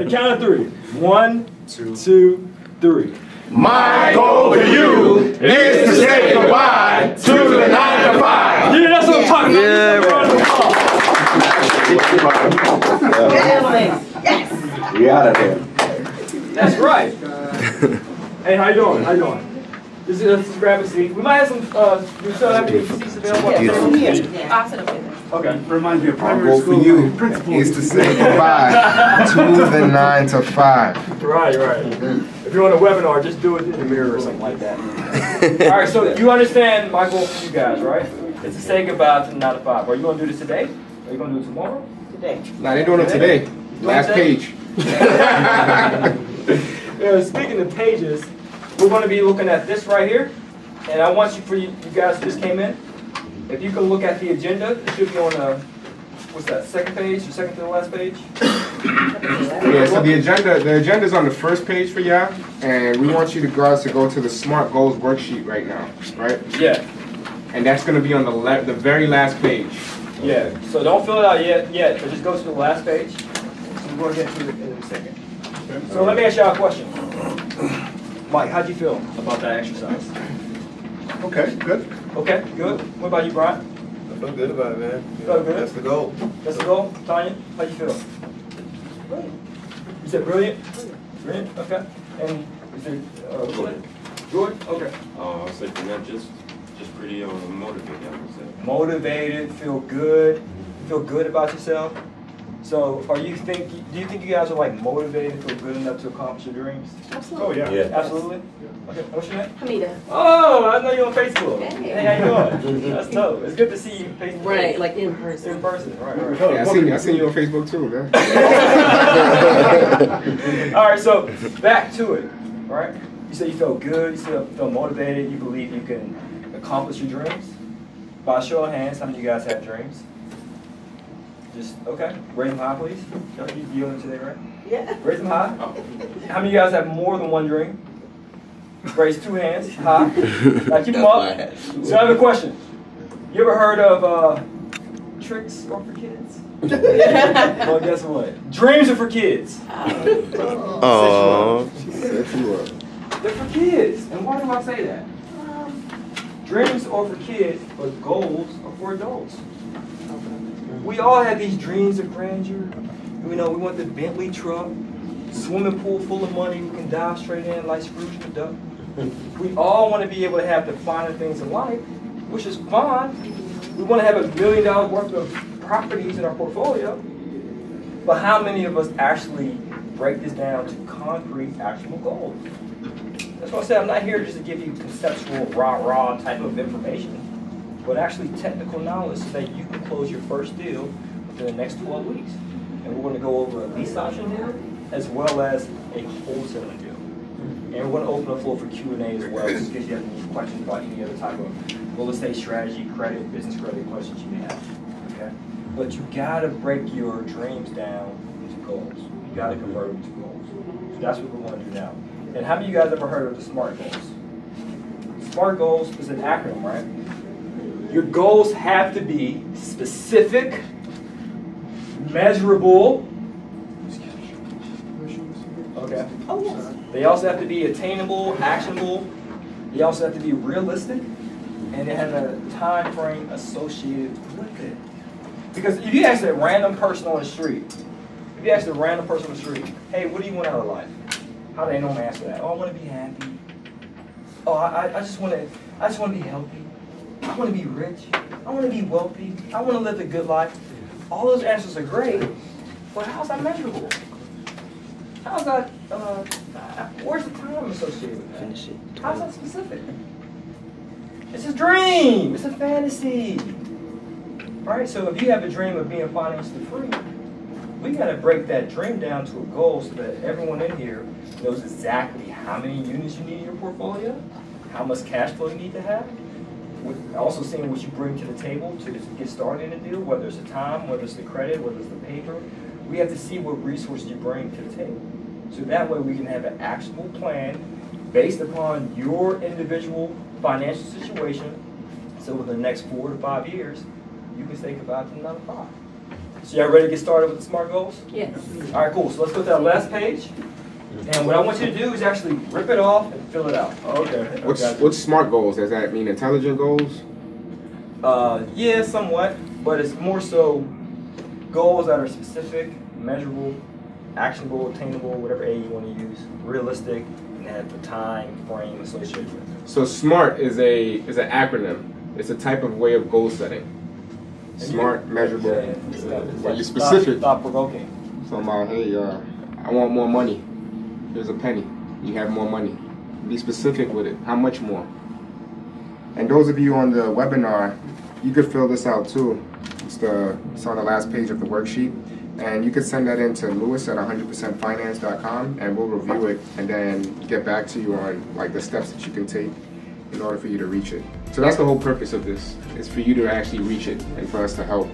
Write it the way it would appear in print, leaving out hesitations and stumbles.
the count of three. 1, 2, 3. My goal for you is to say goodbye to the 9 to 5. Yeah, that's what I'm talking Yeah, yes. We out of there. That's right. Hey, how you doing? How you doing? Let's just grab a seat. We might have some, we still have any seats available. Okay. Reminds me of My primary goal school. for you is to say goodbye to the 9 to 5. Right. If you're on a webinar, just do it in the mirror or something like that. All right, so you understand my goal for you guys, right? It's to say goodbye to the 9 to 5. Are you going to do this today? Are you going to do it tomorrow? Today. Nah, they're doing it today. Last page. Speaking of pages, we're going to be looking at this right here. And I want you guys who just came in, if you can look at the agenda, it should be on the, what's that, second page or second to the last page? Yeah, so the agenda is on the first page for y'all, and we want you guys to go to the SMART Goals worksheet right now, right? Yeah. And that's going to be on the very last page. Yeah, so don't fill it out yet, but just go to the last page. We're going to get to it in a second. Okay. So let me ask y'all a question. Mike, how'd you feel about that exercise? Okay, good. Okay, good. What about you, Brian? I feel good about it, man. You feel good? That's the goal. That's the goal? Tanya, how'd you feel? Brilliant. You said brilliant? Brilliant, okay. And you said good? Good? Okay. I was thinking that just pretty motivated, I would say. Motivated, feel good, feel good about yourself. So do you think you guys are like motivated, feel good enough to accomplish your dreams? Absolutely. Oh yeah. Absolutely? Okay, what's your name? Hamida. Oh, I know you're on Facebook. Hey. Hey, how you doing? That's dope. It's good to see you face to face. Right, like in person. In person, right. Yeah, I seen you on Facebook too, man. All right, so back to it, right? You said you felt good, you feel motivated, you believe you can accomplish your dreams. By a show of hands, how many of you guys have dreams? Just, okay, raise them high, please. You yielding today, right? Yeah. Raise them high. How many of you guys have more than one dream? Raise 2 hands high. Now keep them up. So I have a question. You ever heard of tricks are for kids? Well, guess what? Dreams are for kids. Oh. They're for kids. And why do I say that? Dreams are for kids, but goals are for adults. We all have these dreams of grandeur. You know, we want the Bentley truck, swimming pool full of money, we can dive straight in like Scrooge McDuck. We all want to be able to have the finer things in life, which is fine. We want to have $1 million worth of properties in our portfolio. But how many of us actually break this down to concrete, actionable goals? That's why I said I'm not here just to give you conceptual, rah-rah type of information, but actually technical knowledge so that you can close your first deal within the next 12 weeks. And we're going to go over a lease option deal as well as a wholesaling deal. And we're going to open the floor for Q&A as well, just in case you have any questions about any other type of real estate strategy, credit, business credit questions you may have. Okay? But you got to break your dreams down into goals. You got to convert them to goals. So that's what we're going to do now. And how many of you guys ever heard of the SMART goals? SMART goals is an acronym, right? Your goals have to be specific, measurable. Okay. Oh, yes. They also have to be attainable, actionable. They also have to be realistic, and they have a time frame associated with it. Because if you ask a random person on the street, hey, what do you want out of life? How do they normally answer that? Oh, I want to be happy. Oh, I just want to be healthy. I want to be rich. I want to be wealthy. I want to live a good life. All those answers are great, but how's that measurable? How's that, where's the time associated with that? How's that specific? It's a dream. It's a fantasy. All right, so if you have a dream of being financially free, we got to break that dream down to a goal so that everyone in here knows exactly how many units you need in your portfolio, how much cash flow you need to have, with also seeing what you bring to the table to get started in a deal, whether it's the time, whether it's the credit, whether it's the paper. We have to see what resources you bring to the table. So that way we can have an actionable plan based upon your individual financial situation. So within the next 4 to 5 years, you can say goodbye to the 9 to 5. So y'all ready to get started with the SMART goals? Yes. All right, cool. So let's go to that last page. And what I want you to do is actually rip it off and fill it out. Okay. What's SMART goals? Does that mean intelligent goals? Yeah, somewhat, but it's more so goals that are specific, measurable, actionable, attainable, whatever A you want to use, realistic, and have the time frame associated with it. So SMART is an acronym. It's a type of way of goal setting. Smart, measurable, like you're specific. Thought provoking. So about, hey, I want more money. Here's a penny. You have more money. Be specific with it. How much more? And those of you on the webinar, you could fill this out too. It's on the last page of the worksheet. And you could send that in to Lewis at 100percentfinance.com and we'll review it and then get back to you on like the steps that you can take in order for you to reach it. So that's the whole purpose of this, is for you to actually reach it and for us to help